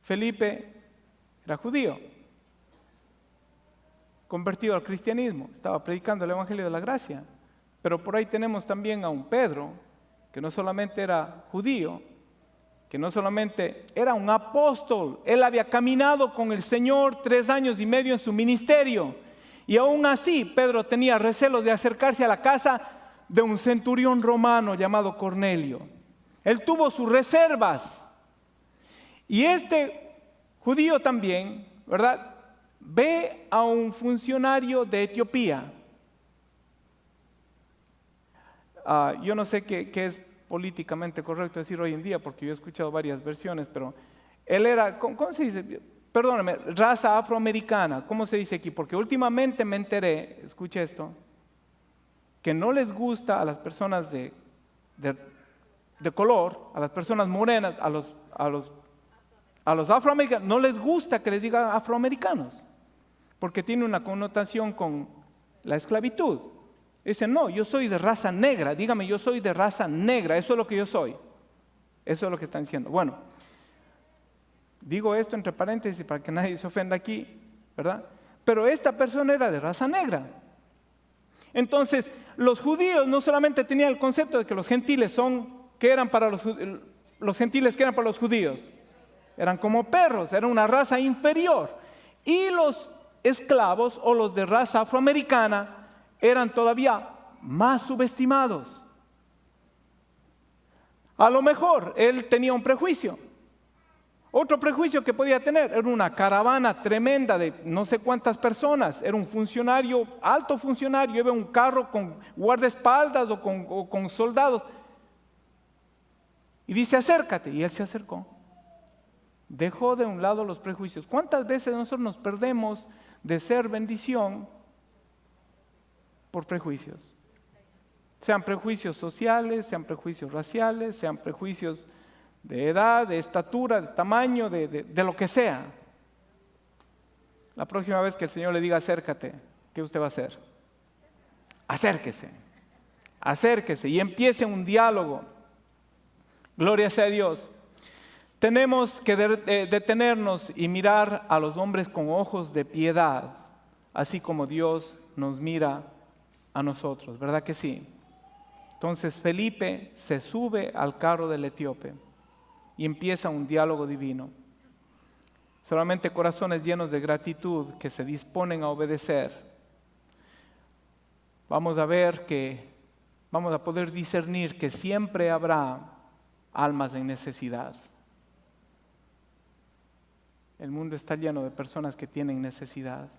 Felipe era judío, convertido al cristianismo, estaba predicando el evangelio de la gracia. Pero por ahí tenemos también a un Pedro, que no solamente era judío, que no solamente era un apóstol, él había caminado con el Señor 3 años y medio en su ministerio, y aún así Pedro tenía recelos de acercarse a la casa de un centurión romano llamado Cornelio. Él tuvo sus reservas, y este judío también, ¿verdad?, ve a un funcionario de Etiopía. Yo no sé qué es políticamente correcto decir hoy en día, porque yo he escuchado varias versiones, pero él era, ¿cómo se dice? Perdóname, raza afroamericana, ¿cómo se dice aquí? Porque últimamente me enteré, escuche esto, que no les gusta a las personas de color, a las personas morenas, a los afroamericanos, no les gusta que les digan afroamericanos, porque tiene una connotación con la esclavitud. Dicen, no, yo soy de raza negra, dígame, yo soy de raza negra, eso es lo que yo soy. Eso es lo que están diciendo. Bueno, digo esto entre paréntesis para que nadie se ofenda aquí, ¿verdad? Pero esta persona era de raza negra. Entonces, los judíos no solamente tenían el concepto de que los gentiles que eran para los gentiles que eran para los judíos, eran como perros, era una raza inferior. Y los esclavos o los de raza afroamericana eran todavía más subestimados. A lo mejor él tenía un prejuicio. Otro prejuicio que podía tener era una caravana tremenda de no sé cuántas personas. Era un funcionario, alto funcionario, iba en un carro con guardaespaldas o con soldados. Y dice, acércate. Y él se acercó. Dejó de un lado los prejuicios. ¿Cuántas veces nosotros nos perdemos de ser bendición por prejuicios? Sean prejuicios sociales, sean prejuicios raciales, sean prejuicios de edad, de estatura, de tamaño, de lo que sea. La próxima vez que el Señor le diga acércate, ¿qué usted va a hacer? Acérquese, acérquese y empiece un diálogo. Gloria sea a Dios. Tenemos que detenernos y mirar a los hombres con ojos de piedad, así como Dios nos mira a nosotros, ¿verdad que sí? Entonces Felipe se sube al carro del etíope y empieza un diálogo divino. Solamente corazones llenos de gratitud que se disponen a obedecer. Vamos a poder discernir que siempre habrá almas en necesidad. El mundo está lleno de personas que tienen necesidad.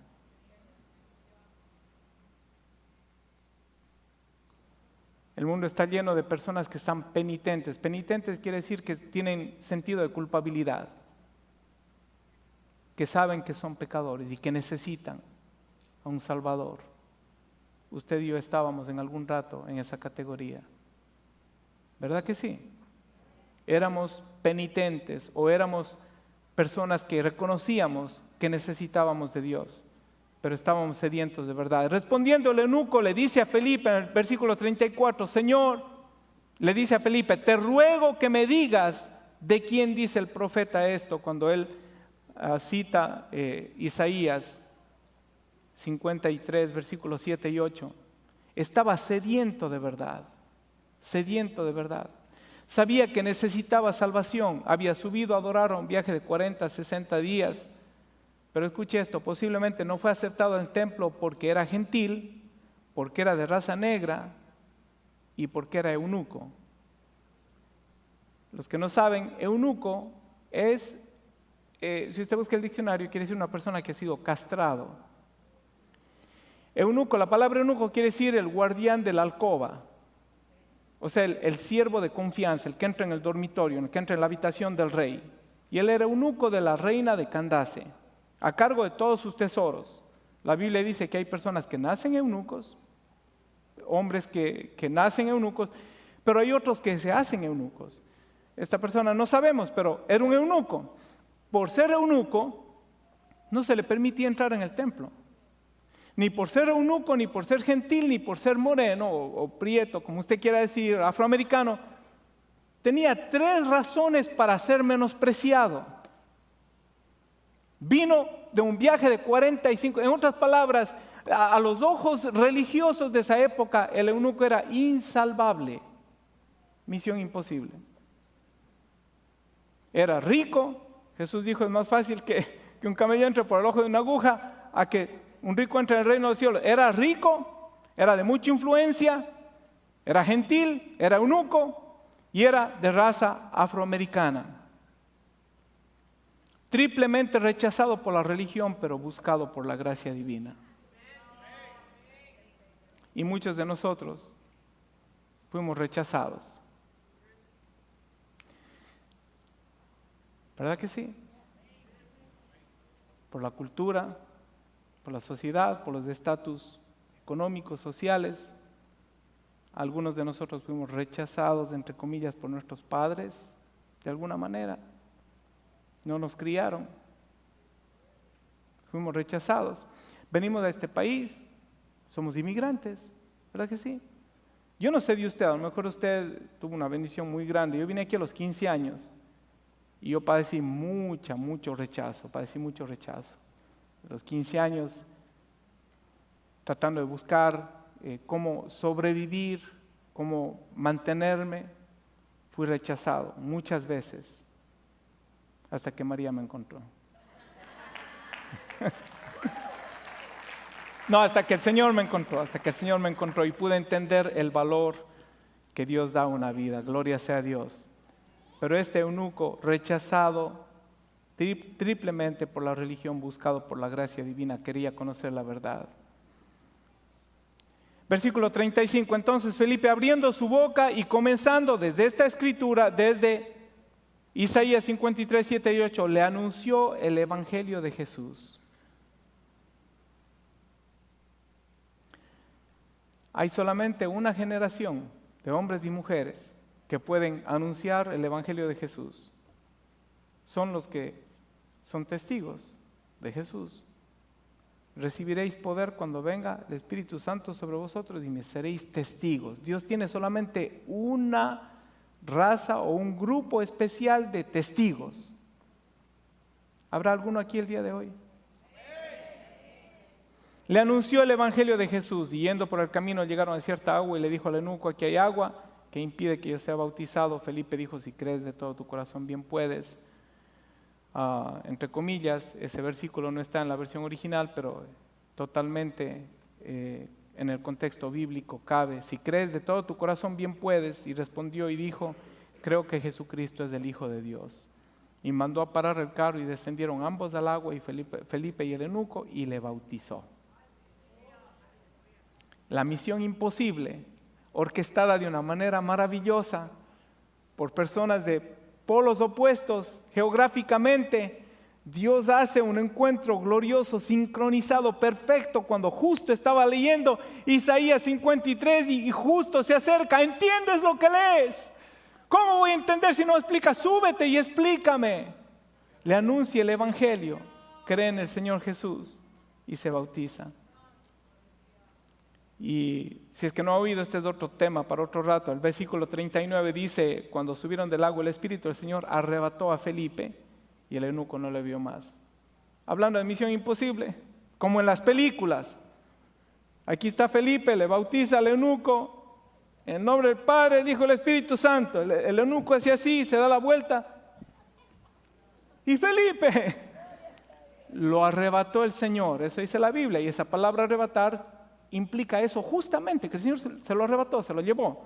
El mundo está lleno de personas que están penitentes. Penitentes quiere decir que tienen sentido de culpabilidad, que saben que son pecadores y que necesitan a un Salvador. Usted y yo estábamos en algún rato en esa categoría. ¿Verdad que sí? Éramos penitentes o éramos personas que reconocíamos que necesitábamos de Dios, pero estábamos sedientos de verdad. Respondiendo el eunuco le dice a Felipe en el versículo 34, Señor, le dice a Felipe, te ruego que me digas de quién dice el profeta esto, cuando él cita Isaías 53, versículos 7 y 8. Estaba sediento de verdad, sediento de verdad. Sabía que necesitaba salvación, había subido a adorar a un viaje de 40, 60 días, pero escuche esto, posiblemente no fue aceptado en el templo porque era gentil, porque era de raza negra y porque era eunuco. Los que no saben, eunuco es, si usted busca el diccionario, quiere decir una persona que ha sido castrado. Eunuco, la palabra eunuco quiere decir el guardián de la alcoba. O sea, el siervo de confianza, el que entra en el dormitorio, el que entra en la habitación del rey. Y él era eunuco de la reina de Candace, a cargo de todos sus tesoros. La Biblia dice que hay personas que nacen eunucos, hombres que nacen eunucos, pero hay otros que se hacen eunucos. Esta persona no sabemos, pero era un eunuco. Por ser eunuco, no se le permitía entrar en el templo. Ni por ser eunuco, ni por ser gentil, ni por ser moreno o prieto, como usted quiera decir, afroamericano. Tenía 3 razones para ser menospreciado. Vino de un viaje de 45, en otras palabras, a los ojos religiosos de esa época, el eunuco era insalvable. Misión imposible. Era rico. Jesús dijo, es más fácil que un camello entre por el ojo de una aguja a que un rico entre en el reino de los cielos. Era rico, era de mucha influencia, era gentil, era eunuco y era de raza afroamericana. Triplemente rechazado por la religión, pero buscado por la gracia divina. Y muchos de nosotros fuimos rechazados. ¿Verdad que sí? Por la cultura, por la sociedad, por los estatus económicos, sociales. Algunos de nosotros fuimos rechazados, entre comillas, por nuestros padres, de alguna manera. No nos criaron. Fuimos rechazados. Venimos de este país, somos inmigrantes, ¿verdad que sí? Yo no sé de usted, a lo mejor usted tuvo una bendición muy grande. Yo vine aquí a los 15 años. Y yo padecí mucho rechazo. A los 15 años, tratando de buscar cómo sobrevivir, cómo mantenerme, fui rechazado muchas veces, hasta que María me encontró. No, hasta que el Señor me encontró y pude entender el valor que Dios da a una vida. Gloria sea a Dios. Pero este eunuco, rechazado triplemente por la religión, buscado por la gracia divina, quería conocer la verdad. Versículo 35. Entonces Felipe, abriendo su boca y comenzando desde esta escritura, desde Isaías 53, 7 y 8, le anunció el evangelio de Jesús. Hay solamente una generación de hombres y mujeres que pueden anunciar el evangelio de Jesús. Son los que son testigos de Jesús. Recibiréis poder cuando venga el Espíritu Santo sobre vosotros y me seréis testigos. Dios tiene solamente una raza o un grupo especial de testigos. ¿Habrá alguno aquí el día de hoy? Le anunció el evangelio de Jesús y yendo por el camino llegaron a cierta agua y le dijo al eunuco, aquí hay agua que impide que yo sea bautizado. Felipe dijo, si crees de todo tu corazón bien puedes. Entre comillas, ese versículo no está en la versión original, pero totalmente en el contexto bíblico cabe. Si crees de todo tu corazón bien puedes. Y respondió y dijo, creo que Jesucristo es el Hijo de Dios. Y mandó a parar el carro y descendieron ambos al agua y Felipe y el eunuco y le bautizó. La misión imposible, orquestada de una manera maravillosa por personas de polos opuestos geográficamente, Dios hace un encuentro glorioso, sincronizado, perfecto, cuando justo estaba leyendo Isaías 53 y justo se acerca. ¿Entiendes lo que lees? ¿Cómo voy a entender si no explicas? Súbete y explícame. Le anuncia el evangelio, cree en el Señor Jesús y se bautiza. Y si es que no ha oído, este es otro tema para otro rato. El versículo 39 dice, cuando subieron del agua el Espíritu, el Señor arrebató a Felipe y el eunuco no le vio más. Hablando de misión imposible, como en las películas. Aquí está Felipe, le bautiza al eunuco, en el nombre del Padre, dijo el Espíritu Santo. El eunuco hacía así, se da la vuelta. Y Felipe lo arrebató el Señor. Eso dice la Biblia, y esa palabra arrebatar implica eso justamente, que el Señor se lo arrebató, se lo llevó.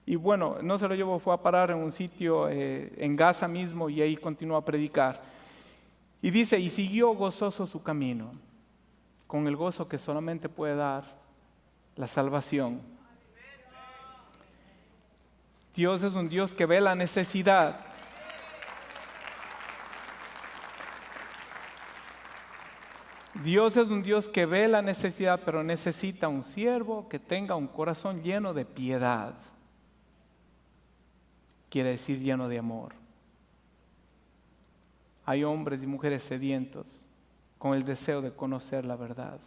Y bueno, no se lo llevó, fue a parar en un sitio en Gaza mismo y ahí continuó a predicar. Y dice, y siguió gozoso su camino, con el gozo que solamente puede dar la salvación. Dios es un Dios que ve la necesidad. Dios es un Dios que ve la necesidad, pero necesita un siervo que tenga un corazón lleno de piedad. Quiere decir lleno de amor. Hay hombres y mujeres sedientos con el deseo de conocer la verdad,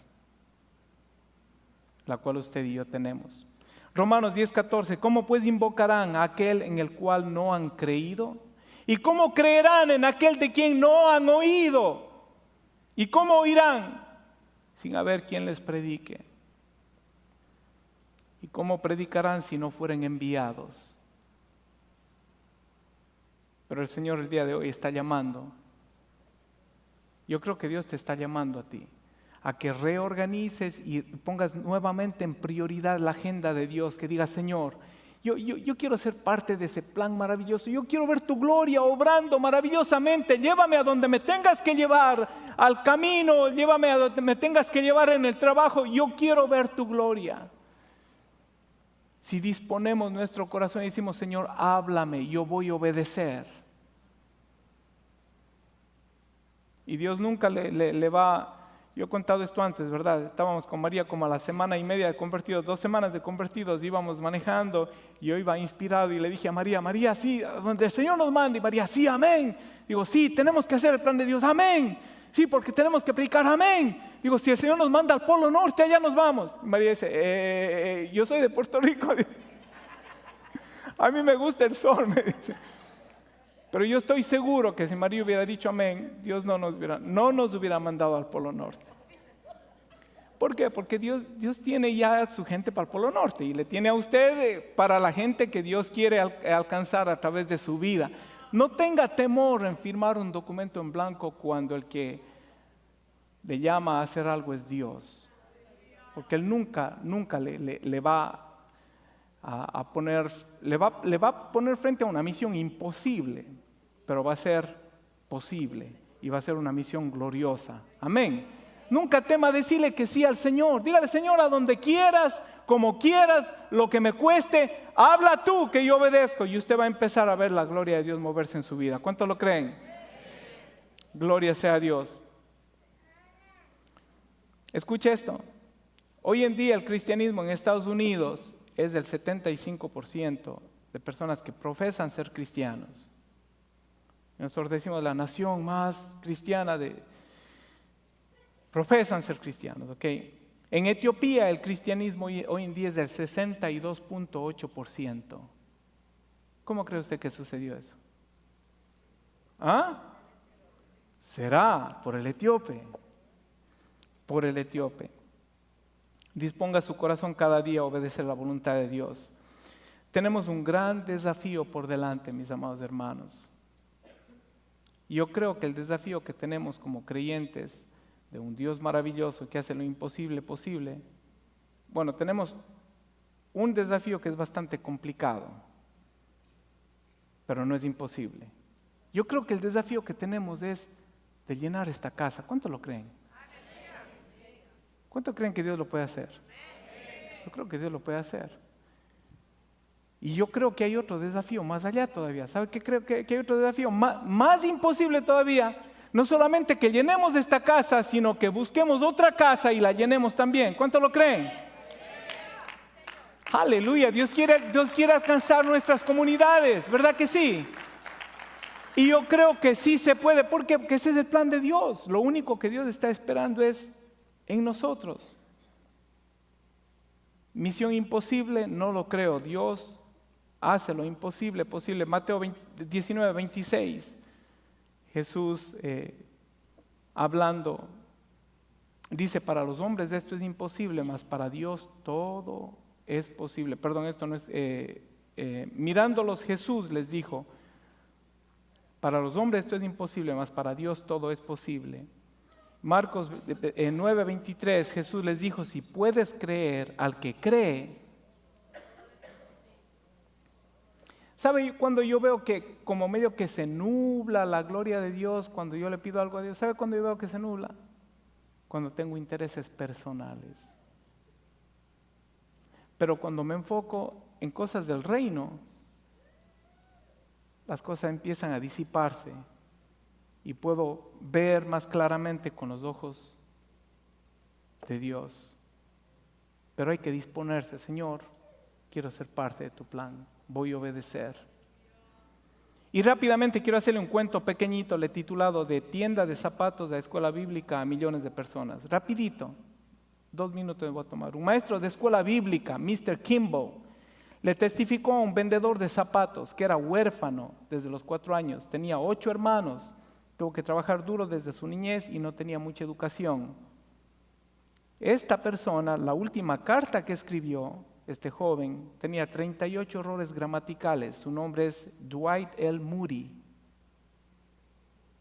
la cual usted y yo tenemos. Romanos 10:14, ¿cómo pues invocarán a aquel en el cual no han creído? ¿Y cómo creerán en aquel de quien no han oído? ¿Y cómo oirán sin haber quien les predique? ¿Y cómo predicarán si no fueren enviados? Pero el Señor el día de hoy está llamando. Yo creo que Dios te está llamando a ti, a que reorganices y pongas nuevamente en prioridad la agenda de Dios, que digas, Señor, yo quiero ser parte de ese plan maravilloso, yo quiero ver tu gloria obrando maravillosamente, llévame a donde me tengas que llevar, al camino, llévame a donde me tengas que llevar en el trabajo, yo quiero ver tu gloria. Si disponemos nuestro corazón y decimos, Señor, háblame, yo voy a obedecer. Y Dios nunca le va, yo he contado esto antes, ¿verdad? Estábamos con María como a la semana y media de convertidos, 2 semanas de convertidos, íbamos manejando y yo iba inspirado y le dije a María, María, sí, donde el Señor nos manda, y María, sí, amén. Digo, sí, tenemos que hacer el plan de Dios, amén. Sí, porque tenemos que predicar, amén. Digo, si el Señor nos manda al Polo Norte, allá nos vamos. Y María dice, yo soy de Puerto Rico. A mí me gusta el sol, me dice. Pero yo estoy seguro que si María hubiera dicho amén, Dios no nos hubiera mandado al Polo Norte. ¿Por qué? Porque Dios tiene ya su gente para el Polo Norte y le tiene a usted para la gente que Dios quiere alcanzar a través de su vida. No tenga temor en firmar un documento en blanco cuando el que le llama a hacer algo es Dios. Porque Él nunca le va a poner frente a una misión imposible, pero va a ser posible y va a ser una misión gloriosa. Amén. Nunca tema decirle que sí al Señor. Dígale, Señor, a donde quieras, como quieras, lo que me cueste, habla tú que yo obedezco, y usted va a empezar a ver la gloria de Dios moverse en su vida. ¿Cuántos lo creen? Gloria sea a Dios. Escuche esto. Hoy en día el cristianismo en Estados Unidos es del 75% de personas que profesan ser cristianos. Nosotros decimos la nación más cristiana profesan ser cristianos, ¿ok? En Etiopía el cristianismo hoy en día es del 62.8%. ¿Cómo cree usted que sucedió eso? ¿Ah? Será por el etíope. Por el etíope. Disponga su corazón cada día a obedecer la voluntad de Dios. Tenemos un gran desafío por delante, mis amados hermanos. Y yo creo que el desafío que tenemos como creyentes de un Dios maravilloso que hace lo imposible posible, bueno, tenemos un desafío que es bastante complicado, pero no es imposible. Yo creo que el desafío que tenemos es de llenar esta casa. ¿Cuántos lo creen? ¿Cuánto creen que Dios lo puede hacer? Yo creo que Dios lo puede hacer. Y yo creo que hay otro desafío más allá todavía. ¿Sabe qué creo que hay otro desafío? Más imposible todavía. No solamente que llenemos esta casa, sino que busquemos otra casa y la llenemos también. ¿Cuánto lo creen? Aleluya. Dios quiere alcanzar nuestras comunidades, ¿verdad que sí? Y yo creo que sí se puede, porque ese es el plan de Dios. Lo único que Dios está esperando es en nosotros. Misión imposible, no lo creo. Dios hace lo imposible posible. Mateo 19:26. Jesús hablando dice: para los hombres esto es imposible, mas para Dios todo es posible. Perdón, esto no es. Mirándolos Jesús les dijo: para los hombres esto es imposible, mas para Dios todo es posible. Marcos 9:23, Jesús les dijo: si puedes creer, al que cree. ¿Sabe? Cuando yo veo que como medio que se nubla la gloria de Dios, cuando yo le pido algo a Dios, ¿sabe cuando yo veo que se nubla? Cuando tengo intereses personales. Pero cuando me enfoco en cosas del reino, las cosas empiezan a disiparse y puedo ver más claramente con los ojos de Dios. Pero hay que disponerse. Señor, quiero ser parte de tu plan, voy a obedecer. Y rápidamente quiero hacerle un cuento pequeñito, le he titulado de tienda de zapatos de la escuela bíblica a millones de personas. Rapidito, 2 minutos me voy a tomar. Un maestro de escuela bíblica, Mr. Kimball, le testificó a un vendedor de zapatos que era huérfano desde los 4 años, tenía 8 hermanos, tuvo que trabajar duro desde su niñez y no tenía mucha educación. Esta persona, la última carta que escribió, este joven, tenía 38 errores gramaticales. Su nombre es Dwight L. Moody,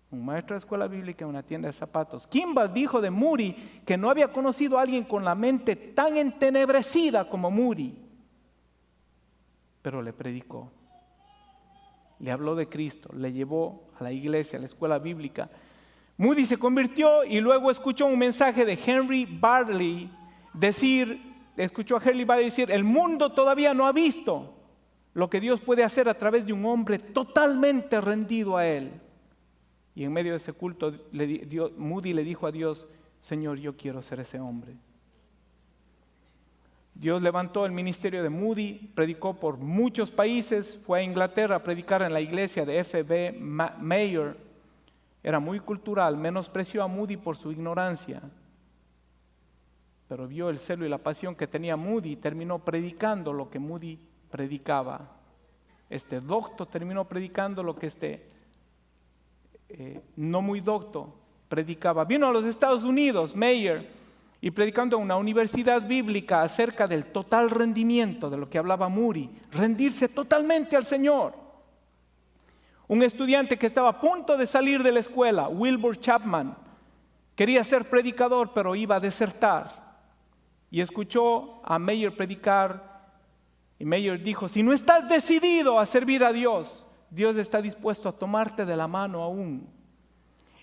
un maestro de escuela bíblica en una tienda de zapatos. Kimball dijo de Moody que no había conocido a alguien con la mente tan entenebrecida como Moody, pero le predicó, le habló de Cristo, le llevó a la iglesia, a la escuela bíblica. Moody se convirtió y luego escuchó un mensaje de Henry Barley escuchó a Henry Barley decir: el mundo todavía no ha visto lo que Dios puede hacer a través de un hombre totalmente rendido a Él. Y en medio de ese culto, Moody le dijo a Dios: Señor, yo quiero ser ese hombre. Dios levantó el ministerio de Moody, predicó por muchos países, fue a Inglaterra a predicar en la iglesia de F.B. Mayer. Era muy cultural, menospreció a Moody por su ignorancia, pero vio el celo y la pasión que tenía Moody y terminó predicando lo que Moody predicaba. Este docto terminó predicando lo que no muy docto predicaba. Vino a los Estados Unidos, Mayer, y predicando en una universidad bíblica acerca del total rendimiento de lo que hablaba Moody, rendirse totalmente al Señor. Un estudiante que estaba a punto de salir de la escuela, Wilbur Chapman, quería ser predicador, pero iba a desertar. Y escuchó a Mayer predicar, y Mayer dijo: si no estás decidido a servir a Dios, Dios está dispuesto a tomarte de la mano aún.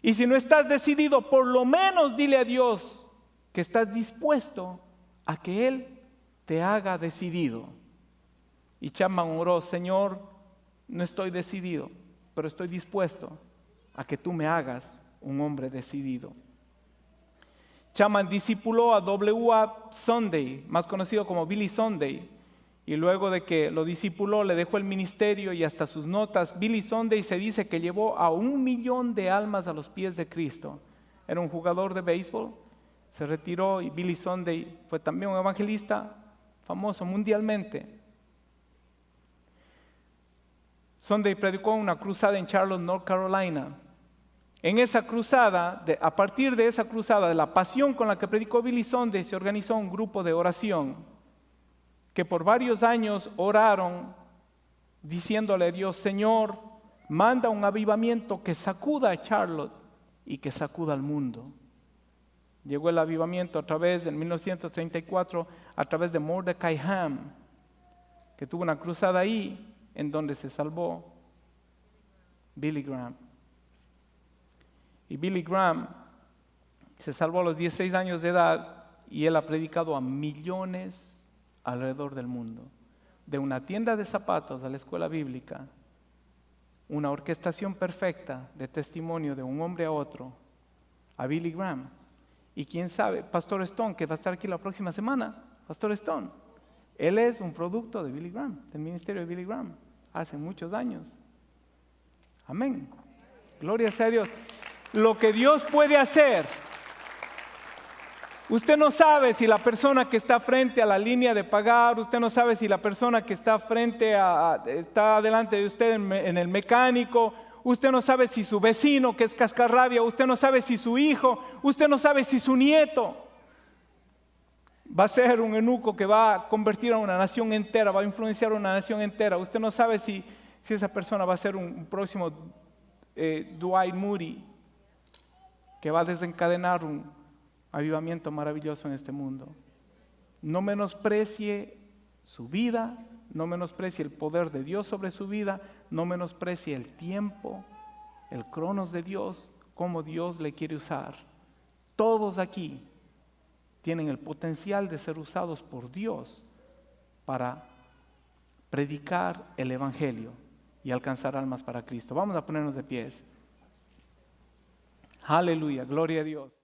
Y si no estás decidido, por lo menos dile a Dios que estás dispuesto a que Él te haga decidido. Y Chapman oró: Señor, no estoy decidido, pero estoy dispuesto a que tú me hagas un hombre decidido. Chapman discipuló a W.A. Sunday, más conocido como Billy Sunday, y luego de que lo discipuló, le dejó el ministerio y hasta sus notas. Billy Sunday se dice que llevó a 1 millón de almas a los pies de Cristo. Era un jugador de béisbol, se retiró, y Billy Sunday fue también un evangelista famoso mundialmente. Sunday predicó una cruzada en Charlotte, North Carolina. En esa cruzada, a partir de esa cruzada, de la pasión con la que predicó Billy Sunday, se organizó un grupo de oración que por varios años oraron diciéndole a Dios: Señor, manda un avivamiento que sacuda a Charlotte y que sacuda al mundo. Llegó el avivamiento en 1934, a través de Mordecai Ham, que tuvo una cruzada ahí en donde se salvó Billy Graham. Y Billy Graham se salvó a los 16 años de edad y él ha predicado a millones alrededor del mundo. De una tienda de zapatos a la escuela bíblica, una orquestación perfecta de testimonio de un hombre a otro, a Billy Graham. Y quién sabe, Pastor Stone, que va a estar aquí la próxima semana, Pastor Stone, él es un producto de Billy Graham, del ministerio de Billy Graham, hace muchos años. Amén. Gloria sea a Dios. Lo que Dios puede hacer. Usted no sabe si la persona que está frente a la línea de pagar, usted no sabe si la persona que está está delante de usted en el mecánico, usted no sabe si su vecino que es cascarrabia, usted no sabe si su hijo, usted no sabe si su nieto va a ser un eunuco que va a convertir a una nación entera, va a influenciar a una nación entera. Usted no sabe si esa persona va a ser un próximo Dwight Moody, que va a desencadenar un avivamiento maravilloso en este mundo. No menosprecie su vida, no menosprecie el poder de Dios sobre su vida, no menosprecie el tiempo, el cronos de Dios, cómo Dios le quiere usar. Todos aquí tienen el potencial de ser usados por Dios para predicar el Evangelio y alcanzar almas para Cristo. Vamos a ponernos de pies. Aleluya, gloria a Dios.